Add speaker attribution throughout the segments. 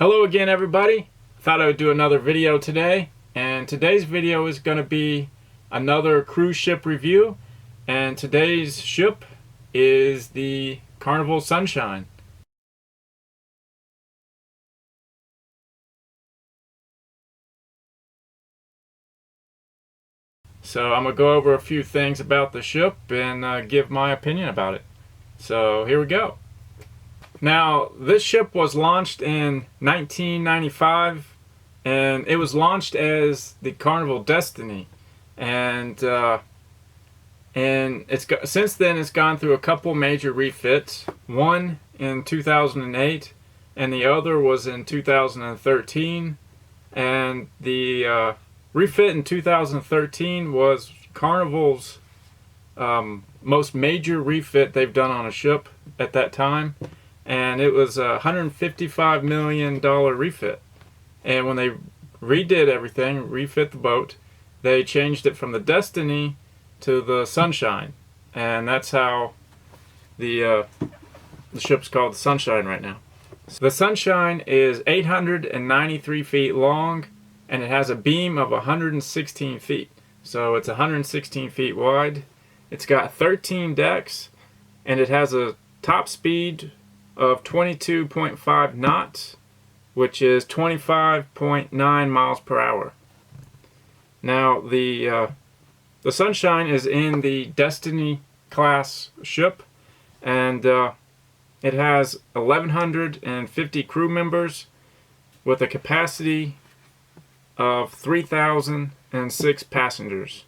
Speaker 1: Hello again, everybody. Thought I would do another video today, and today's video is going to be another cruise ship review, and today's ship is the Carnival Sunshine. So I'm going to go over a few things about the ship and give my opinion about it. So here we go. Now, this ship was launched in 1995, and it was launched as the Carnival Destiny, and since then it's gone through a couple major refits. One in 2008, and the other was in 2013. And the refit in 2013 was Carnival's most major refit they've done on a ship at that time. And it was a $155 million refit. And when they redid everything, refit the boat, they changed it from the Destiny to the Sunshine. And that's how the ship's called the Sunshine right now. So the Sunshine is 893 feet long, and it has a beam of 116 feet. So it's 116 feet wide. It's got 13 decks, and it has a top speed of 22.5 knots, which is 25.9 miles per hour. Now the Sunshine is in the Destiny class ship, and it has 1,150 crew members with a capacity of 3,006 passengers.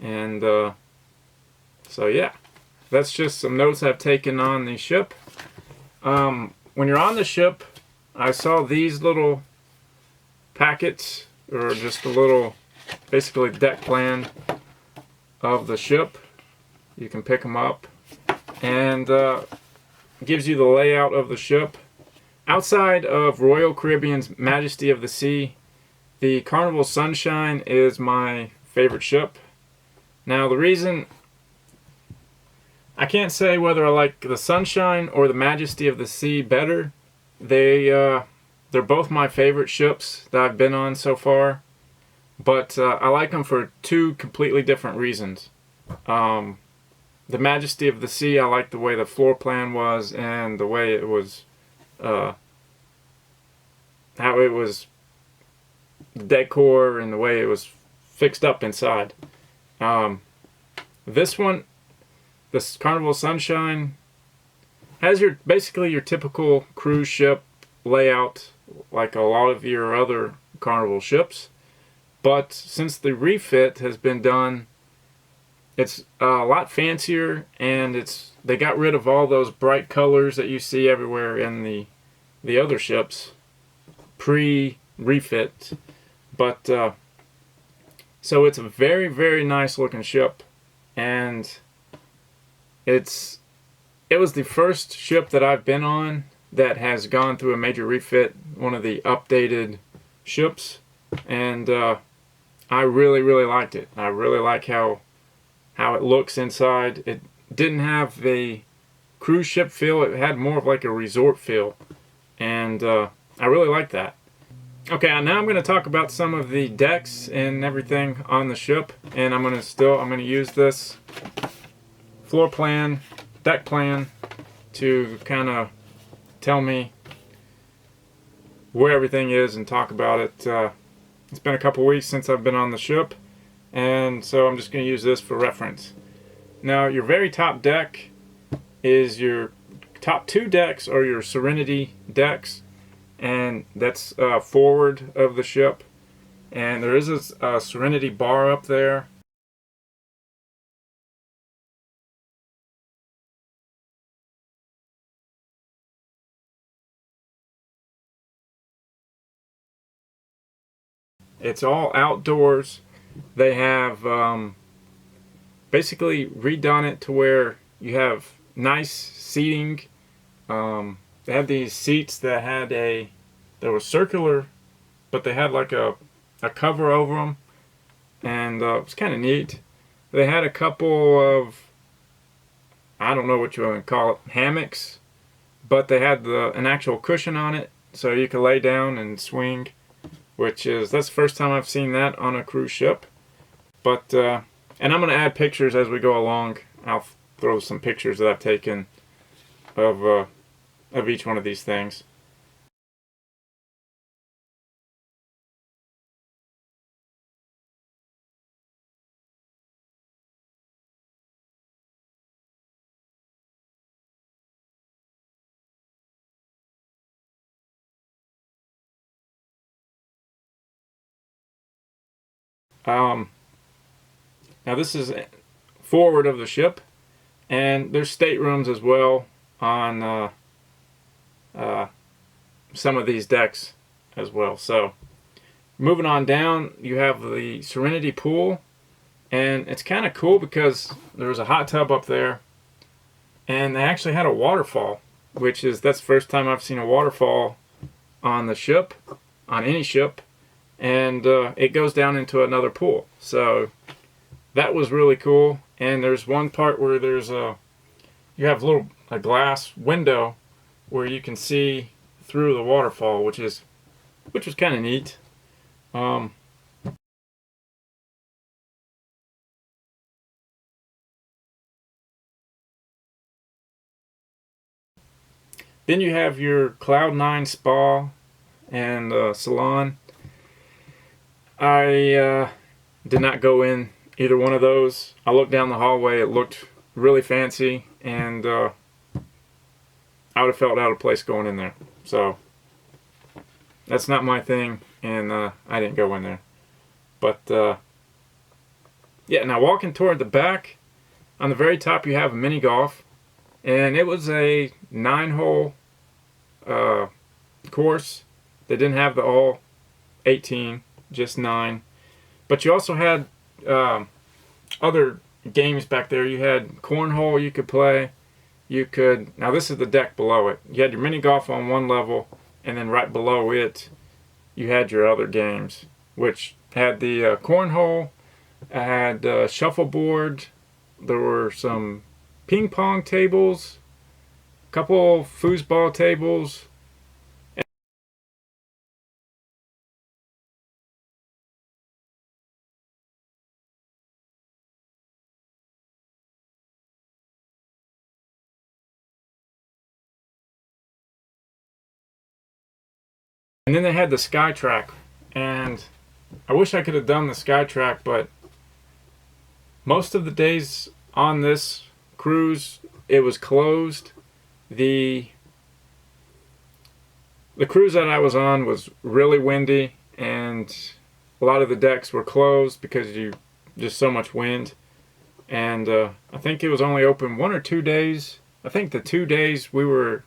Speaker 1: And so yeah, that's just some notes I've taken on the ship. When you're on the ship, I saw these little packets, or just a little, basically deck plan of the ship. You can pick them up, and gives you the layout of the ship. Outside of Royal Caribbean's Majesty of the Sea, the Carnival Sunshine is my favorite ship. Now, the reason I can't say whether I like the Sunshine or the Majesty of the Sea better. They're both my favorite ships that I've been on so far, but I like them for two completely different reasons. The Majesty of the Sea, I like the way the floor plan was and the way it was, how it was, the decor and the way it was fixed up inside. This one, this Carnival Sunshine, has basically your typical cruise ship layout, like a lot of your other Carnival ships. But since the refit has been done, it's a lot fancier, and they got rid of all those bright colors that you see everywhere in the other ships pre-refit. But so it's a very, very nice looking ship, and it was the first ship that I've been on that has gone through a major refit, one of the updated ships, and I really, really liked it. I really like how it looks inside. It didn't have a cruise ship feel. It had more of like a resort feel, and I really like that. Okay, now I'm going to talk about some of the decks and everything on the ship, and I'm going to use this floor plan, deck plan, to kind of tell me where everything is and talk about it. It's been a couple weeks since I've been on the ship, and so I'm just going to use this for reference. Now, your very top deck is your top two decks are your Serenity decks, and that's forward of the ship, and there is a Serenity Bar up there. It's all outdoors. They have basically redone it to where you have nice seating. They had these seats that were circular, but they had like a cover over them, and it was kind of neat. They had a couple of, I don't know what you want to call it, hammocks, but they had an actual cushion on it, so you can lay down and swing, that's the first time I've seen that on a cruise ship. But and I'm going to add pictures as we go along. I'll throw some pictures that I've taken of each one of these things. Now this is forward of the ship, and there's staterooms as well on some of these decks as well. So moving on down, you have the Serenity Pool, and it's kind of cool because there was a hot tub up there, and they actually had a waterfall, that's the first time I've seen a waterfall on the ship, on any ship, and it goes down into another pool. So that was really cool. And there's one part where you have a glass window where you can see through the waterfall, which was kind of neat. Then you have your Cloud9 Spa and salon. I did not go in either one of those. I looked down the hallway. It looked really fancy, and I would have felt out of place going in there. So that's not my thing, and I didn't go in there. But yeah, now walking toward the back, on the very top you have a mini golf, and it was a 9-hole course. They didn't have the all 18, just 9. But you also had other games back there. You had cornhole you could play. Now this is the deck below it. You had your mini golf on one level, and then right below it you had your other games, which had the cornhole, had shuffleboard, there were some ping pong tables, a couple foosball tables. And then they had the sky track, and I wish I could have done the sky track, but most of the days on this cruise it was closed. The cruise that I was on was really windy, and a lot of the decks were closed because just so much wind. And I think it was only open 1 or 2 days. I think the 2 days we were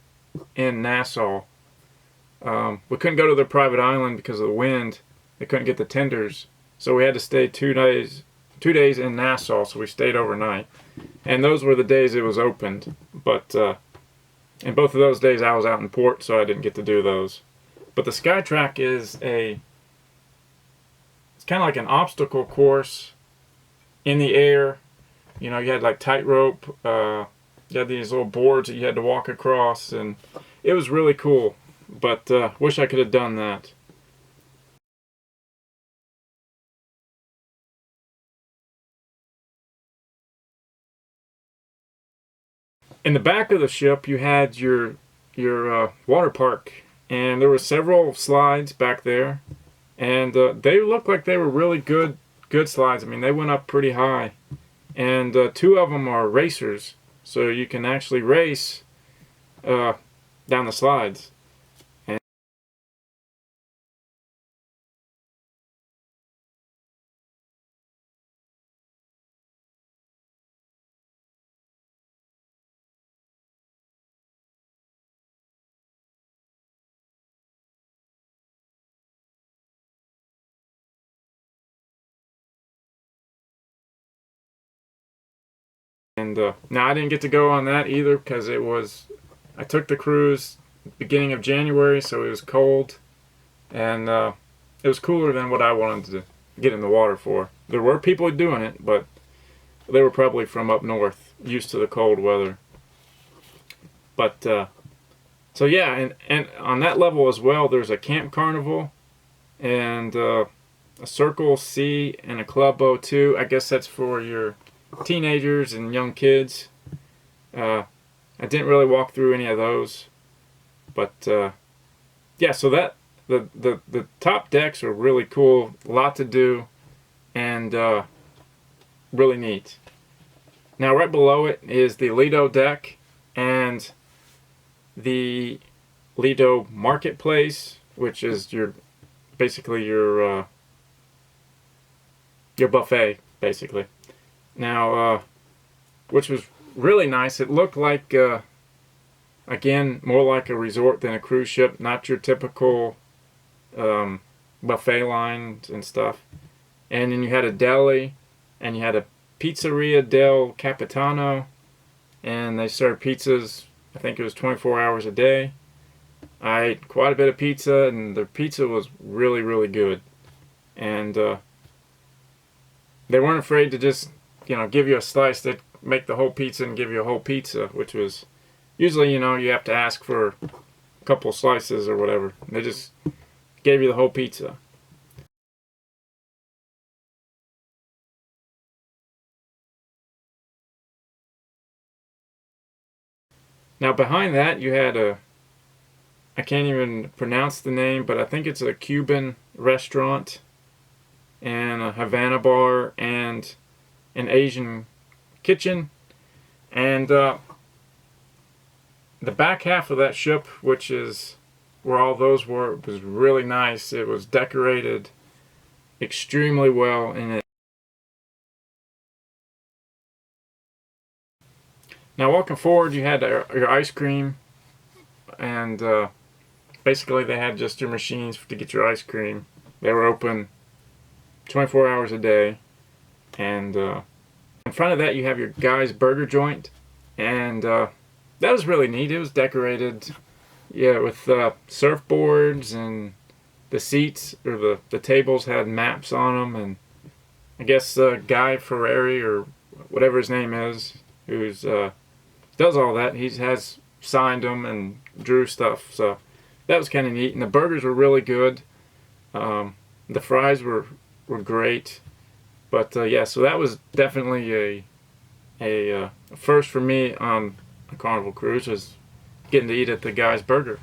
Speaker 1: in Nassau. We couldn't go to the private island because of the wind. They couldn't get the tenders, so we had to stay 2 days in Nassau. So we stayed overnight, and those were the days it was opened. But in both of those days I was out in port, so I didn't get to do those. But the sky track it's kind of like an obstacle course in the air. You had like tightrope. You had these little boards that you had to walk across, and it was really cool. But wish I could have done that. In the back of the ship, you had your water park, and there were several slides back there, and they looked like they were really good slides. I mean, they went up pretty high, and 2 of them are racers, so you can actually race down the slides. And now I didn't get to go on that either because I took the cruise beginning of January, so it was cold, and it was cooler than what I wanted to get in the water for. There were people doing it, but they were probably from up north, used to the cold weather. But so So yeah, and on that level as well, there's a Camp Carnival and a Circle C and a Club O2. I guess that's for your teenagers and young kids. I didn't really walk through any of those, but yeah. So that the top decks are really cool. A lot to do, and really neat. Now right below it is the Lido Deck and the Lido Marketplace, which is basically your buffet, basically. Now, which was really nice. It looked like, again, more like a resort than a cruise ship, not your typical buffet lines and stuff. And then you had a deli, and you had a Pizzeria del Capitano, and they served pizzas. I think it was 24 hours a day. I ate quite a bit of pizza, and the pizza was really, really good. And they weren't afraid to just, give you a slice. They'd make the whole pizza and give you a whole pizza, which was usually, you have to ask for a couple slices or whatever. They just gave you the whole pizza. Now behind that you had I can't even pronounce the name, but I think it's a Cuban restaurant and a Havana bar and an Asian kitchen. And the back half of that ship, which is where all those were, was really nice. It was decorated extremely well in it. Now walking forward, you had your ice cream, and basically they had just your machines to get your ice cream. They were open 24 hours a day, and in front of that you have your Guy's Burger Joint, and that was really neat. It was decorated, yeah, with surfboards, and the seats or the tables had maps on them, and I guess Guy Ferrari or whatever his name is, who's does all that. He has signed them and drew stuff, so that was kind of neat. And the burgers were really good. The fries were great, but yeah, so that was definitely a first for me on a Carnival cruise, was getting to eat at the Guy's Burger.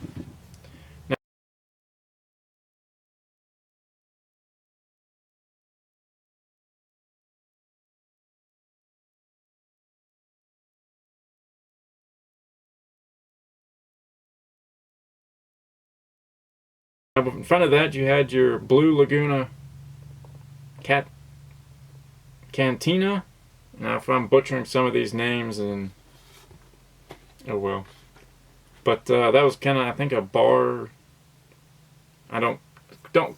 Speaker 1: Now, in front of that, you had your Blue Laguna Cantina. Now, if I'm butchering some of these names, and oh well. But that was kind of, I think, a bar. I don't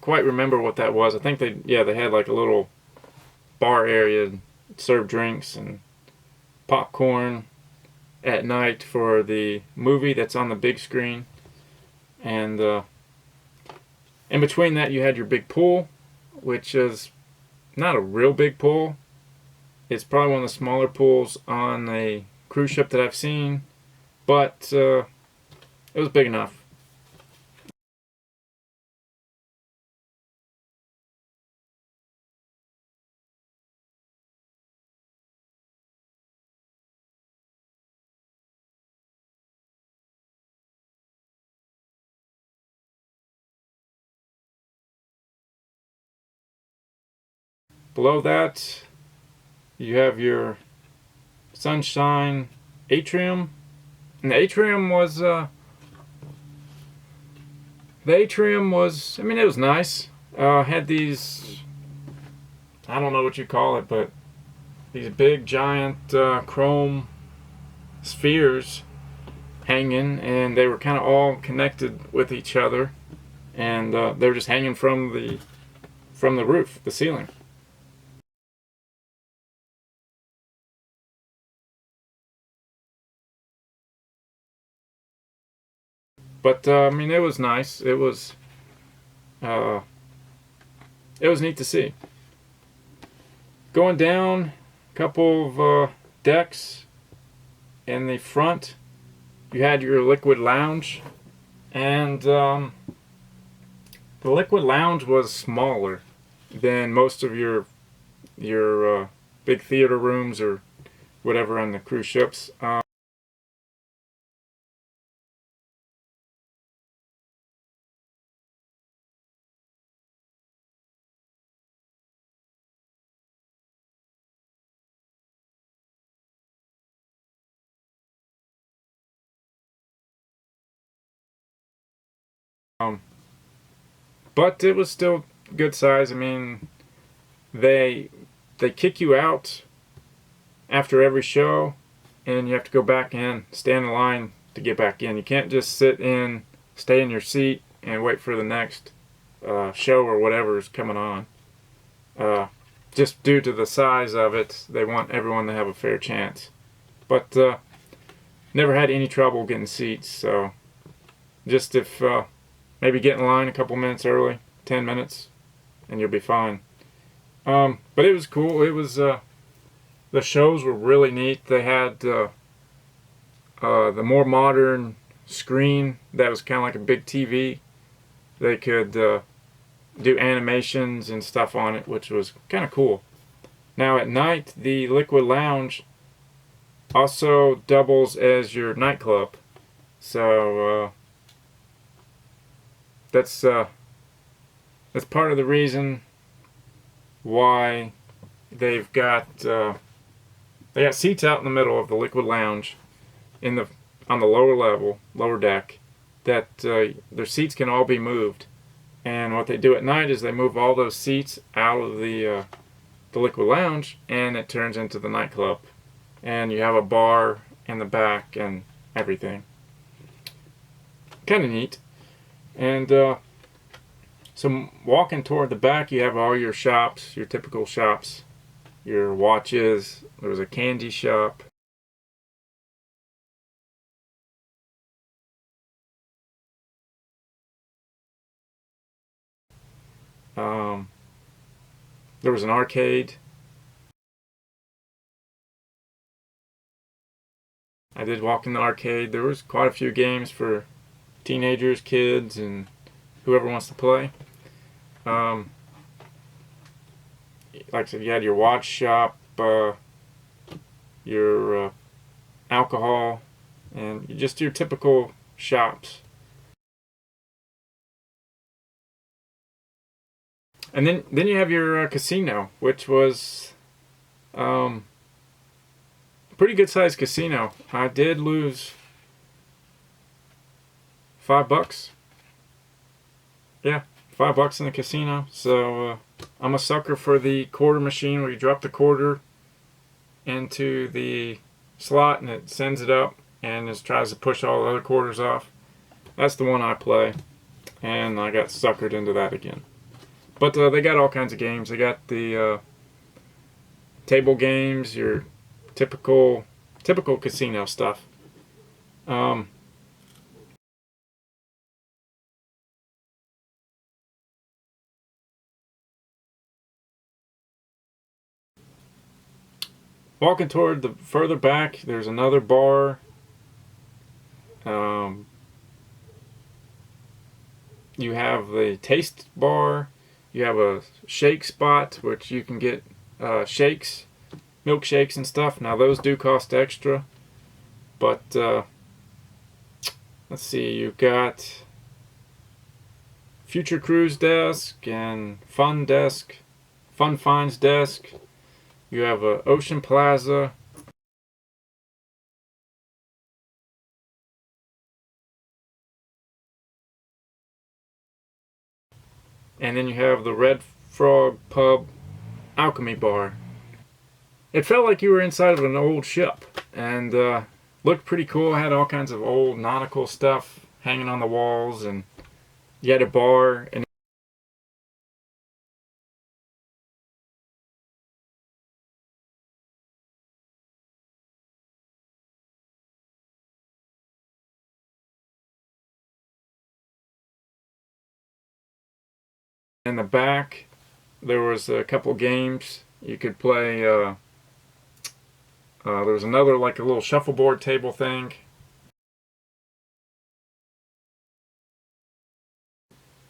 Speaker 1: quite remember what that was. I think they had like a little bar area, serve drinks and popcorn at night for the movie that's on the big screen. And in between that, you had your big pool, which is not a real big pool. It's probably one of the smaller pools on a cruise ship that I've seen, but it was big enough. Below that, you have your Sunshine Atrium. And the atrium was, I mean, it was nice. Had these, I don't know what you call it, but these big giant chrome spheres hanging, and they were kind of all connected with each other, and they were just hanging from the roof, the ceiling. But I mean, it was nice. It was neat to see. Going down a couple of decks in the front, you had your liquid lounge, And the Liquid Lounge was smaller than most of your big theater rooms or whatever on the cruise ships. Um, but it was still good size. I mean, they kick you out after every show, and you have to go back in, stand in line to get back in. You can't just stay in your seat, and wait for the next show or whatever is coming on. Just due to the size of it, they want everyone to have a fair chance. But never had any trouble getting seats. So just if maybe get in line a couple minutes early, 10 minutes, and you'll be fine. But it was cool. It was the shows were really neat. They had the more modern screen that was kind of like a big TV. They could do animations and stuff on it, which was kind of cool. Now at night, the Liquid Lounge also doubles as your nightclub. So that's part of the reason why they got seats out in the middle of the Liquid Lounge on the lower deck, that their seats can all be moved. And what they do at night is they move all those seats out of the Liquid Lounge, and it turns into the nightclub. And you have a bar in the back and everything. Kind of neat. And so walking toward the back, you have all your shops, your typical shops, your watches. There was a candy shop. There was an arcade. I did walk in the arcade. There was quite a few games for teenagers, kids, and whoever wants to play. Like I said, you had your watch shop, your alcohol, and just your typical shops. And then you have your casino, which was pretty good sized casino. I did lose $5. Yeah, $5 in the casino. So I'm a sucker for the quarter machine where you drop the quarter into the slot and it sends it up and just tries to push all the other quarters off. That's the one I play, and I got suckered into that again. But they got all kinds of games. They got the table games, your typical casino stuff. Walking toward the further back, there's another bar. You have the taste bar. You have a shake spot, which you can get shakes, milkshakes and stuff. Now those do cost extra, but let's see. You've got Future Cruise desk and Fun Finds desk. You have a Ocean Plaza. And then you have the Red Frog Pub Alchemy Bar. It felt like you were inside of an old ship, and looked pretty cool. Had all kinds of old nautical stuff hanging on the walls, and you had a bar. And in the back, there was a couple games you could play. There was another, like a little shuffleboard table thing.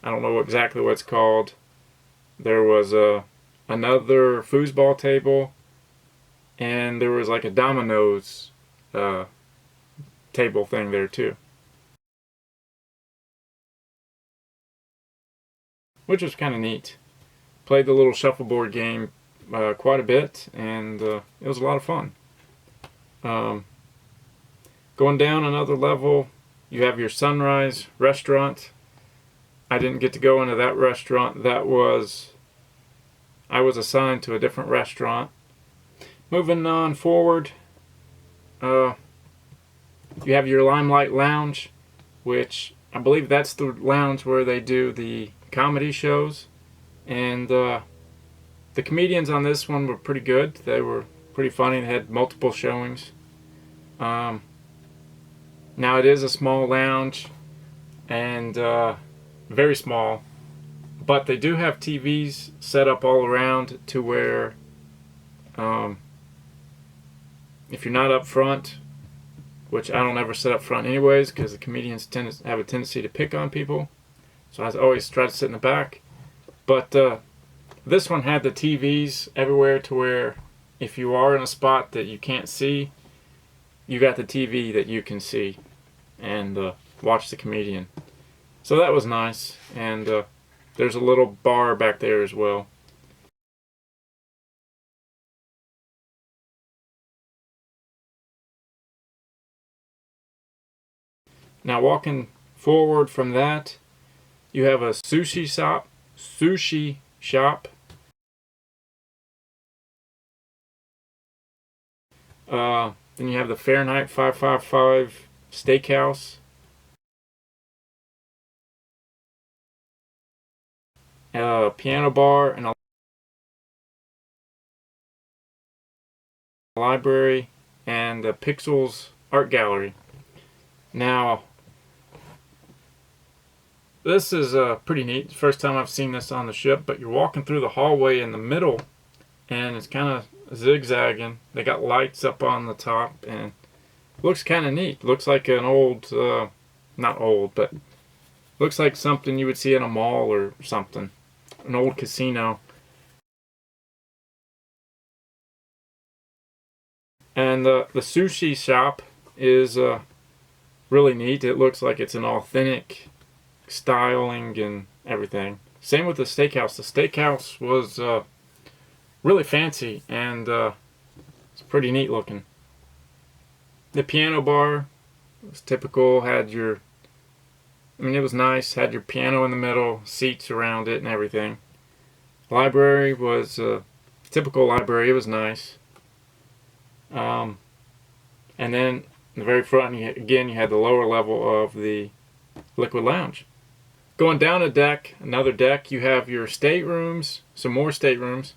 Speaker 1: I don't know exactly what it's called. There was another foosball table, and there was like a dominoes table thing there too, which was kind of neat. Played the little shuffleboard game quite a bit, and it was a lot of fun. Going down another level, you have your Sunrise restaurant. I didn't get to go into that restaurant. I was assigned to a different restaurant. Moving on forward, you have your Limelight Lounge, which I believe that's the lounge where they do the comedy shows. And the comedians on this one were pretty good. They were pretty funny. They had multiple showings. Now it is a small lounge, and very small, but they do have TVs set up all around to where if you're not up front, which I don't ever sit up front anyways because the comedians tend to have a tendency to pick on people, so I always try to sit in the back. But this one had the TVs everywhere to where if you are in a spot that you can't see, you got the TV that you can see and watch the comedian. So that was nice. And there's a little bar back there as well. Now walking forward from that, you have a sushi shop. Then you have the Fahrenheit 555 Steakhouse. Piano bar and a library, and the Pixels Art Gallery. Now, this is pretty neat. First time I've seen this on the ship, but you're walking through the hallway in the middle, and it's kind of zigzagging. They got lights up on the top, and looks kind of neat. Looks like an old, not old, but looks like something you would see in a mall or something. An old casino. And the sushi shop is really neat. It looks like it's an authentic styling and everything. Same with the steakhouse. The steakhouse was really fancy, and it's pretty neat looking. The piano bar was typical. It was nice. Had your piano in the middle, seats around it, and everything. Library was a typical library. It was nice. And then in the very front, you had the lower level of the Liquid Lounge. Going down another deck, you have your staterooms, some more staterooms.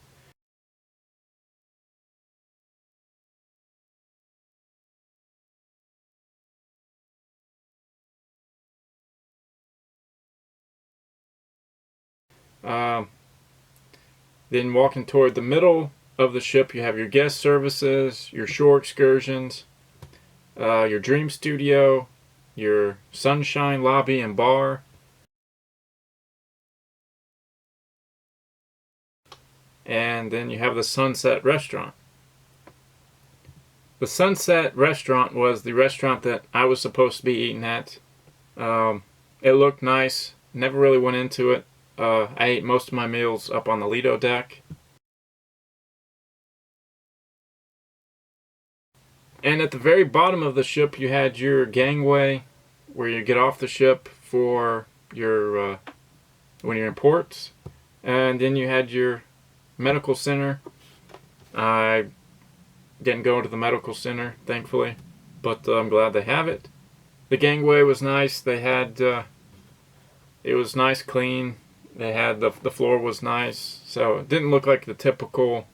Speaker 1: Then walking toward the middle of the ship, you have your guest services, your shore excursions, your dream studio, your sunshine lobby and bar, and then you have the Sunset Restaurant. The Sunset Restaurant was the restaurant that I was supposed to be eating at. It looked nice. Never really went into it. I ate most of my meals up on the Lido Deck. And at the very bottom of the ship, you had your gangway where you get off the ship for your when you're in ports. And then you had your medical center. I didn't go to the medical center, thankfully, but I'm glad they have it. The gangway was nice. They had it was nice, clean. They had the floor was nice, so it didn't look like the typical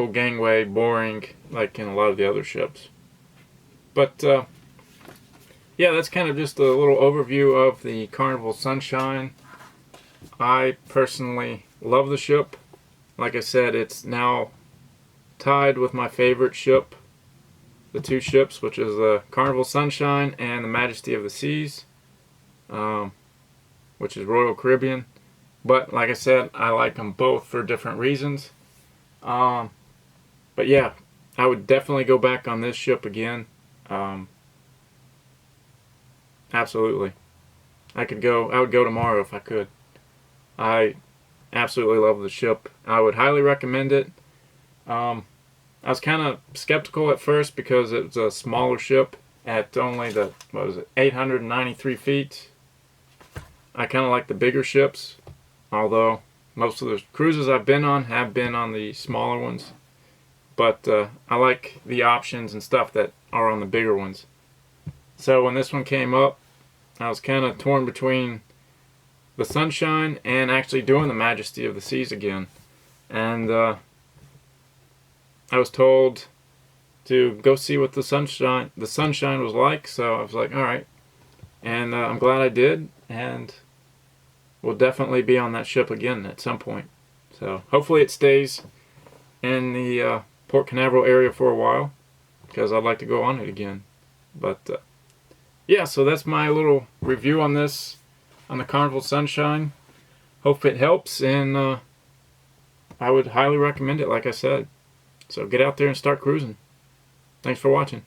Speaker 1: gangway, boring like in a lot of the other ships. But yeah, that's kind of just a little overview of the Carnival Sunshine. I personally love the ship. Like I said, it's now tied with my favorite ship, the two ships, which is the Carnival Sunshine and the Majesty of the Seas. which is Royal Caribbean. But like I said, I like them both for different reasons. But yeah, I would definitely go back on this ship again. Absolutely. I would go tomorrow if I could. I absolutely love the ship. I would highly recommend it. I was kind of skeptical at first because it was a smaller ship at only 893 feet. I kind of like the bigger ships, although most of the cruises I've been on have been on the smaller ones. But I like the options and stuff that are on the bigger ones. So when this one came up, I was kind of torn between the Sunshine and actually doing the Majesty of the Seas again. And I was told to go see what the Sunshine was like, so I was like, alright. And I'm glad I did, and we'll definitely be on that ship again at some point. So hopefully it stays in the Port Canaveral area for a while, because I'd like to go on it again. But yeah, so that's my little review on this, on the Carnival Sunshine. Hope it helps, and I would highly recommend it, like I said. So get out there and start cruising. Thanks for watching.